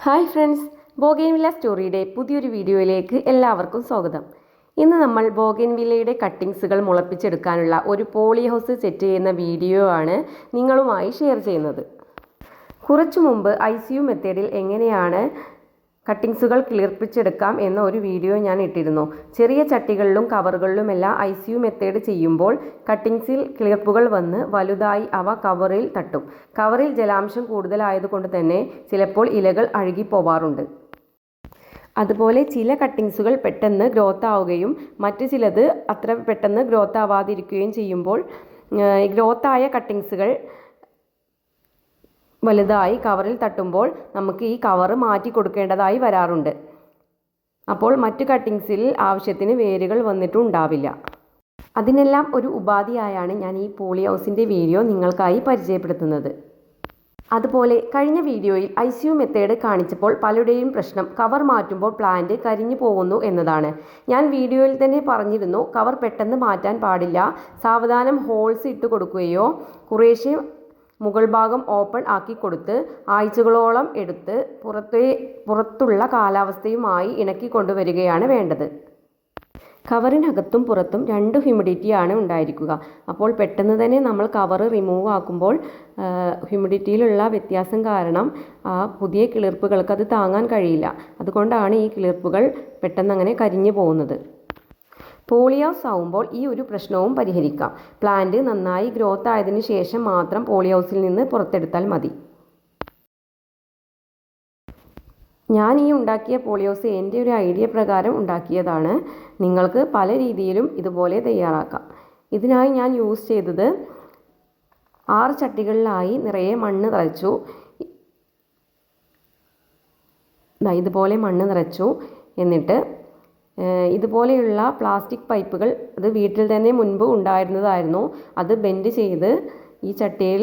Hi friends, ബോഗെയിൻവില്ല സ്റ്റോറിയുടെ പുതിയൊരു വീഡിയോയിലേക്ക് എല്ലാവർക്കും സ്വാഗതം. ഇന്ന് നമ്മൾ ബോഗെയിൻവില്ലയുടെ കട്ടിങ്സുകൾ മുളപ്പിച്ചെടുക്കാനുള്ള ഒരു പോളി ഹൗസ് സെറ്റ് ചെയ്യുന്ന വീഡിയോ ആണ് നിങ്ങളുമായി ഷെയർ ചെയ്യുന്നത്. കുറച്ചു മുമ്പ് ICU മെത്തേഡിൽ എങ്ങനെയാണ് കട്ടിങ്സുകൾ കിളിർപ്പിച്ചെടുക്കാം എന്ന ഒരു വീഡിയോ ഞാൻ ഇട്ടിരുന്നു. ചെറിയ ചട്ടികളിലും കവറുകളിലുമെല്ലാം ICU മെത്തേഡ് ചെയ്യുമ്പോൾ കട്ടിങ്സിൽ കിളിർപ്പുകൾ വന്ന് വലുതായി അവ കവറിൽ തട്ടും. കവറിൽ ജലാംശം കൂടുതലായതുകൊണ്ട് തന്നെ ചിലപ്പോൾ ഇലകൾ അഴുകിപ്പോവാറുണ്ട്. അതുപോലെ ചില കട്ടിങ്സുകൾ പെട്ടെന്ന് ഗ്രോത്ത് ആവുകയും മറ്റു ചിലത് അത്ര പെട്ടെന്ന് ഗ്രോത്ത് ആവാതിരിക്കുകയും ചെയ്യുമ്പോൾ ഗ്രോത്തായ കട്ടിങ്സുകൾ വലുതായി കവറിൽ തട്ടുമ്പോൾ നമുക്ക് ഈ കവറ് മാറ്റി കൊടുക്കേണ്ടതായി വരാറുണ്ട്. അപ്പോൾ മറ്റു കട്ടിങ്സിൽ ആവശ്യത്തിന് വേരുകൾ വന്നിട്ടുണ്ടാവില്ല. അതിനെല്ലാം ഒരു ഉപാധിയായാണ് ഞാൻ ഈ പോളി ഹൗസിൻ്റെ വീഡിയോ നിങ്ങൾക്കായി പരിചയപ്പെടുത്തുന്നത്. അതുപോലെ കഴിഞ്ഞ വീഡിയോയിൽ ICU മെത്തേഡ് കാണിച്ചപ്പോൾ പലരുടെയും പ്രശ്നം കവർ മാറ്റുമ്പോൾ പ്ലാന്റ് കരിഞ്ഞു പോകുന്നു എന്നതാണ്. ഞാൻ വീഡിയോയിൽ തന്നെ പറഞ്ഞിരുന്നു, കവർ പെട്ടെന്ന് മാറ്റാൻ പാടില്ല. സാവധാനം ഹോൾസ് ഇട്ട് കൊടുക്കുകയോ കുറേശ്ശെ മുകൾ ഭാഗം ഓപ്പൺ ആക്കി കൊടുത്ത് ആഴ്ചകളോളം എടുത്ത് പുറത്തുള്ള കാലാവസ്ഥയുമായി ഇണക്കി കൊണ്ടുവരികയാണ് വേണ്ടത്. കവറിനകത്തും പുറത്തും 2 ഹ്യൂമിഡിറ്റിയാണ് ഉണ്ടായിരിക്കുക. അപ്പോൾ പെട്ടെന്ന് തന്നെ നമ്മൾ കവർ റിമൂവ് ആക്കുമ്പോൾ ഹ്യൂമിഡിറ്റിയിലുള്ള വ്യത്യാസം കാരണം ആ പുതിയ കിളിർപ്പുകൾക്ക് അത് താങ്ങാൻ കഴിയില്ല. അതുകൊണ്ടാണ് ഈ കിളിർപ്പുകൾ പെട്ടെന്ന് അങ്ങനെ കരിഞ്ഞു പോകുന്നത്. പോളി ഹൗസ് ആവുമ്പോൾ ഈ ഒരു പ്രശ്നവും പരിഹരിക്കാം. പ്ലാന്റ് നന്നായി ഗ്രോത്ത് ആയതിനു ശേഷം മാത്രം പോളി ഹൗസിൽ നിന്ന് പുറത്തെടുത്താൽ മതി. ഞാൻ ഈ ഉണ്ടാക്കിയ പോളി ഹൗസ് എൻ്റെ ഒരു ഐഡിയ പ്രകാരം ഉണ്ടാക്കിയതാണ്. നിങ്ങൾക്ക് പല രീതിയിലും ഇതുപോലെ തയ്യാറാക്കാം. ഇതിനായി ഞാൻ യൂസ് ചെയ്തത് 6 ചട്ടികളിലായി നിറയെ മണ്ണ് നിറച്ചു. ഇതുപോലെ മണ്ണ് നിറച്ചു. എന്നിട്ട് ഇതുപോലെയുള്ള പ്ലാസ്റ്റിക് പൈപ്പുകൾ അത് വീട്ടിൽ തന്നെ മുൻപ് ഉണ്ടായിരുന്നതായിരുന്നു. അത് ബെൻഡ് ചെയ്ത് ഈ ചട്ടിയിൽ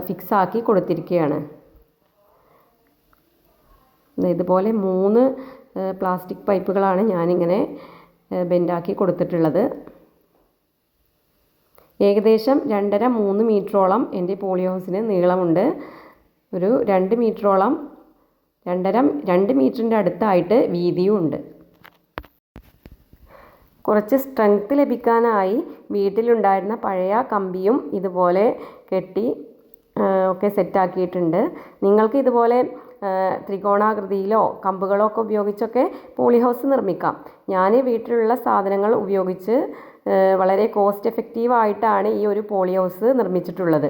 ഫിക്സ് ആക്കി കൊടുത്തിരിക്കുകയാണ്. ഇതുപോലെ 3 പ്ലാസ്റ്റിക് പൈപ്പുകളാണ് ഞാനിങ്ങനെ ബെൻഡാക്കി കൊടുത്തിട്ടുള്ളത്. ഏകദേശം 2.5-3 മീറ്ററോളം എൻ്റെ പോളി ഹൗസിന് നീളമുണ്ട്. ഒരു 2 മീറ്ററോളം 2 മീറ്ററിൻ്റെ അടുത്തായിട്ട് വീതിയും ഉണ്ട്. കുറച്ച് സ്ട്രെങ്ത് ലഭിക്കാനായി വീട്ടിലുണ്ടായിരുന്ന പഴയ കമ്പിയും ഇതുപോലെ കെട്ടി ഒക്കെ സെറ്റാക്കിയിട്ടുണ്ട്. നിങ്ങൾക്ക് ഇതുപോലെ ത്രികോണാകൃതിയിലോ കമ്പുകളോ ഒക്കെ ഉപയോഗിച്ചൊക്കെ പോളി ഹൗസ് നിർമ്മിക്കാം. ഞാൻ വീട്ടിലുള്ള സാധനങ്ങൾ ഉപയോഗിച്ച് വളരെ കോസ്റ്റ് എഫക്റ്റീവായിട്ടാണ് ഈ ഒരു പോളി ഹൗസ് നിർമ്മിച്ചിട്ടുള്ളത്.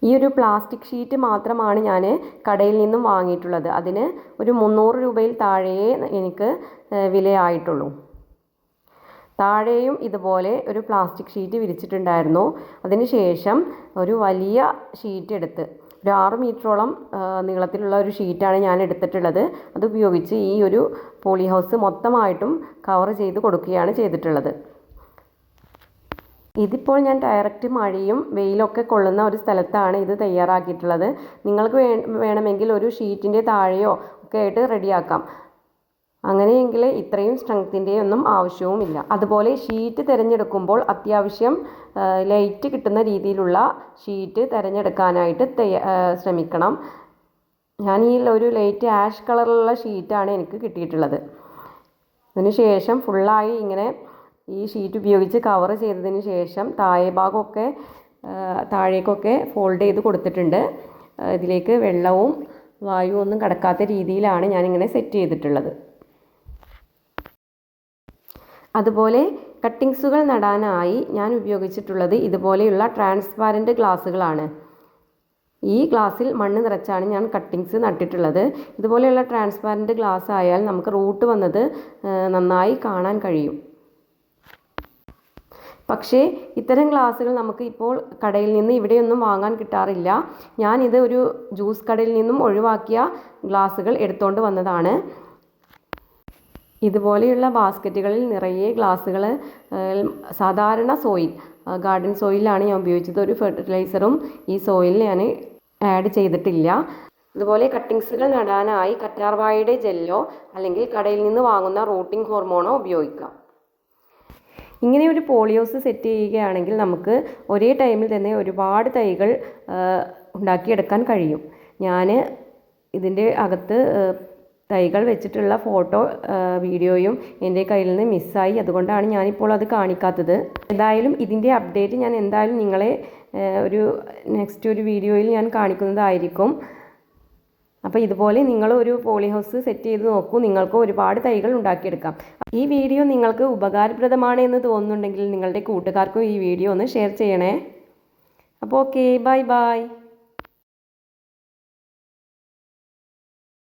ഈ ഒരു പ്ലാസ്റ്റിക് ഷീറ്റ് മാത്രമാണ് ഞാൻ കടയിൽ നിന്നും വാങ്ങിയിട്ടുള്ളത്. അതിന് ഒരു 300 രൂപയിൽ താഴെയേ എനിക്ക് വിലയായിട്ടുള്ളൂ. താഴെയും ഇതുപോലെ ഒരു പ്ലാസ്റ്റിക് ഷീറ്റ് വിരിച്ചിട്ടുണ്ടായിരുന്നു. അതിനുശേഷം ഒരു വലിയ ഷീറ്റ് എടുത്ത് ഒരു 6 മീറ്ററോളം നീളത്തിലുള്ള ഒരു ഷീറ്റാണ് ഞാൻ എടുത്തിട്ടുള്ളത്. അതുപയോഗിച്ച് ഈ ഒരു പോളി ഹൗസ് മൊത്തമായിട്ടും കവർ ചെയ്ത് കൊടുക്കുകയാണ് ചെയ്തിട്ടുള്ളത്. ഇതിപ്പോൾ ഞാൻ ഡയറക്റ്റ് മഴയും വെയിലൊക്കെ കൊള്ളുന്ന ഒരു സ്ഥലത്താണ് ഇത് തയ്യാറാക്കിയിട്ടുള്ളത്. നിങ്ങൾക്ക് വേണമെങ്കിൽ ഒരു ഷീറ്റിൻ്റെ താഴെയോ ഒക്കെ ആയിട്ട് റെഡിയാക്കാം. അങ്ങനെയെങ്കിൽ ഇത്രയും സ്ട്രെങ്ത്തിൻ്റെ ഒന്നും ആവശ്യവുമില്ല. അതുപോലെ ഷീറ്റ് തിരഞ്ഞെടുക്കുമ്പോൾ അത്യാവശ്യം ലൈറ്റ് കിട്ടുന്ന രീതിയിലുള്ള ഷീറ്റ് തിരഞ്ഞെടുക്കാനായിട്ട് ശ്രമിക്കണം. ഞാൻ ഈ ഒരു ലൈറ്റ് ആഷ് കളറിലുള്ള ഷീറ്റാണ് എനിക്ക് കിട്ടിയിട്ടുള്ളത്. അതിനുശേഷം ഫുള്ളായി ഇങ്ങനെ ഈ ഷീറ്റ് ഉപയോഗിച്ച് കവർ ചെയ്തതിന് ശേഷം താഴേക്കൊക്കെ ഫോൾഡ് ചെയ്ത് കൊടുത്തിട്ടുണ്ട്. ഇതിലേക്ക് വെള്ളവും വായുവും ഒന്നും കടക്കാത്ത രീതിയിലാണ് ഞാനിങ്ങനെ സെറ്റ് ചെയ്തിട്ടുള്ളത്. അതുപോലെ കട്ടിങ്സുകൾ നടാനായി ഞാൻ ഉപയോഗിച്ചിട്ടുള്ളത് ഇതുപോലെയുള്ള ട്രാൻസ്പാരൻറ്റ് ഗ്ലാസ്സുകളാണ്. ഈ ഗ്ലാസ്സിൽ മണ്ണ് നിറച്ചാണ് ഞാൻ കട്ടിങ്സ് നട്ടിട്ടുള്ളത്. ഇതുപോലെയുള്ള ട്രാൻസ്പാരൻറ്റ് ഗ്ലാസ് ആയാൽ നമുക്ക് റൂട്ട് വന്നത് നന്നായി കാണാൻ കഴിയും. പക്ഷേ ഇത്തരം ഗ്ലാസ്സുകൾ നമുക്ക് ഇപ്പോൾ കടയിൽ നിന്ന് ഇവിടെയൊന്നും വാങ്ങാൻ കിട്ടാറില്ല. ഞാനിത് ഒരു ജ്യൂസ് കടയിൽ നിന്നും ഒഴിവാക്കിയ ഗ്ലാസ്സുകൾ എടുത്തുകൊണ്ട് വന്നതാണ്. ഇതുപോലെയുള്ള ബാസ്ക്കറ്റുകളിൽ നിറയെ ഗ്ലാസ്സുകൾ സാധാരണ സോയിൽ ഗാർഡൻ സോയിലാണ് ഞാൻ ഉപയോഗിച്ചത്. ഒരു ഫെർട്ടിലൈസറും ഈ സോയിലിൽ ഞാൻ ആഡ് ചെയ്തിട്ടില്ല. ഇതുപോലെ കട്ടിങ്സുകൾ നടാനായി കറ്റാർവാഴയുടെ ജെല്ലോ അല്ലെങ്കിൽ കടയിൽ നിന്ന് വാങ്ങുന്ന റൂട്ടിംഗ് ഹോർമോണോ ഉപയോഗിക്കാം. ഇങ്ങനെ ഒരു പോളി ഹൗസ് സെറ്റ് ചെയ്യുകയാണെങ്കിൽ നമുക്ക് ഒരേ ടൈമിൽ തന്നെ ഒരുപാട് തൈകൾ ഉണ്ടാക്കിയെടുക്കാൻ കഴിയും. ഞാൻ ഇതിൻ്റെ അകത്ത് തൈകൾ വെച്ചിട്ടുള്ള ഫോട്ടോ വീഡിയോയും എൻ്റെ കയ്യിൽ നിന്ന് മിസ്സായി. അതുകൊണ്ടാണ് ഞാനിപ്പോൾ അത് കാണിക്കാത്തത്. എന്തായാലും ഇതിൻ്റെ അപ്ഡേറ്റ് ഞാൻ എന്തായാലും നിങ്ങളെ നെക്സ്റ്റ് ഒരു വീഡിയോയിൽ ഞാൻ കാണിക്കുന്നതായിരിക്കും. അപ്പോൾ ഇതുപോലെ നിങ്ങൾ ഒരു പോളി ഹൗസ് സെറ്റ് ചെയ്ത് നോക്കൂ, നിങ്ങൾക്ക് ഒരുപാട് തൈകൾ ഉണ്ടാക്കിയെടുക്കാം. ഈ വീഡിയോ നിങ്ങൾക്ക് ഉപകാരപ്രദമാണ് എന്ന് തോന്നുന്നുണ്ടെങ്കിൽ നിങ്ങളുടെ കൂട്ടുകാർക്കും ഈ വീഡിയോ ഒന്ന് ഷെയർ ചെയ്യണേ. അപ്പോൾ ഓക്കെ, ബൈ ബൈ.